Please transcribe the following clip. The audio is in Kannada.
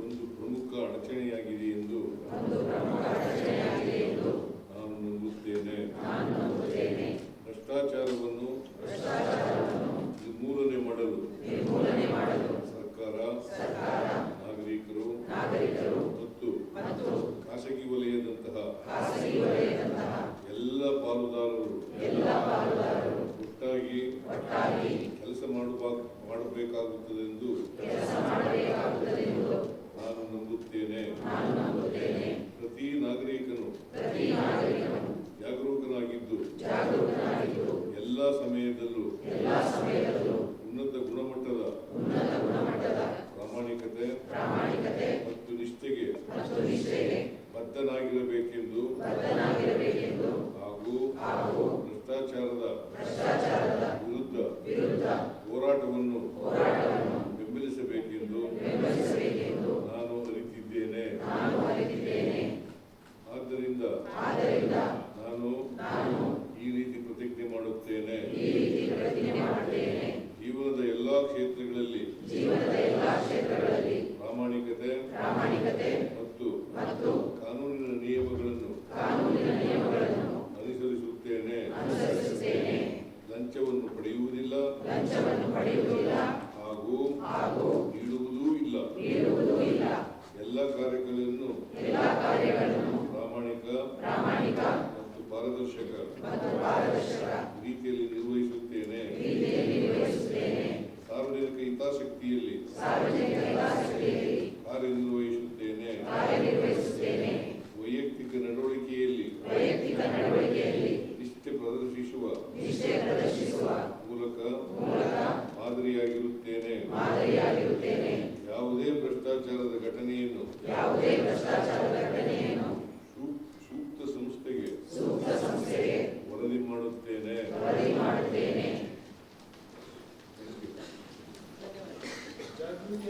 ಒಂದು ಪ್ರಮುಖ ಅಡಚಣೆಯಾಗಿದೆ ಎಂದು ನಾನು ನಂಬುತ್ತೇನೆ. ಭ್ರಷ್ಟಾಚಾರವನ್ನು ನಿರ್ಮೂಲನೆ ಮಾಡಲು ಸರ್ಕಾರ, ನಾಗರಿಕರು ಮತ್ತು ಖಾಸಗಿ ವಲಯದಂತಹ ಎಲ್ಲ ಪಾಲುದಾರರು ಒಟ್ಟಾಗಿ ಕೆಲಸ ಮಾಡಬೇಕಾಗುತ್ತದೆಂದು ನಾನು ನಂಬುತ್ತೇನೆ. ಪ್ರತಿ ನಾಗರಿಕನು ಜಾಗರೂಕನಾಗಿದ್ದು ಎಲ್ಲ ಸಮಯದಲ್ಲೂ ಉನ್ನತ ಗುಣಮಟ್ಟದ ಪ್ರಾಮಾಣಿಕತೆ ಮತ್ತು ನಿಷ್ಠೆಗೆ ಬದ್ಧನಾಗಿರಬೇಕೆಂದು ಹಾಗೂ ಭ್ರಷ್ಟಾಚಾರದ ವಿರುದ್ಧ ಹೋರಾಟವನ್ನು ಬೆಂಬಲಿಸಬೇಕೆಂದು ನಾನು ಅರಿತಿದ್ದೇನೆ. ಆದ್ದರಿಂದ ನಾನು ಈ ರೀತಿ ಪ್ರತಿಜ್ಞೆ ಮಾಡುತ್ತೇನೆ. ಜೀವನದ ಎಲ್ಲಾ ಕ್ಷೇತ್ರಗಳಲ್ಲಿ ಪ್ರಾಮಾಣಿಕತೆ ಮತ್ತು ಕಾನೂನಿನ ನಿಯಮಗಳನ್ನು ಅನುಸರಿಸುತ್ತೇನೆ. ಲಂಚವನ್ನು ಪಡೆಯುವುದಿಲ್ಲ ಹಾಗೂ ನೀಡುವುದೂ ಇಲ್ಲ. ಎಲ್ಲ ಕಾರ್ಯಗಳನ್ನು ಪ್ರಾಮಾಣಿಕ ಮತ್ತು ಪಾರದರ್ಶಕ ರೀತಿಯಲ್ಲಿ ನಿರ್ವಹಿಸುತ್ತೇನೆ. ಸಾರ್ವಜನಿಕ ಹಿತಾಸಕ್ತಿಯಲ್ಲಿ ಕಾರ್ಯನಿರ್ವಹಿಸುತ್ತೇನೆ. ವೈಯಕ್ತಿಕ ನಡವಳಿಕೆಯಲ್ಲಿ ನಿಷ್ಠೆ ಪ್ರದರ್ಶಿಸುವ ಮೂಲಕ ಮಾದರಿಯಾಗಿರುತ್ತೇನೆ. ಯಾವುದೇ ಭ್ರಷ್ಟಾಚಾರದ ಘಟನೆಯನ್ನು ಸೂಕ್ತ ಸಂಸ್ಥೆಗೆ ವರದಿ ಮಾಡುತ್ತೇನೆ. ಜಾಗೃತಿ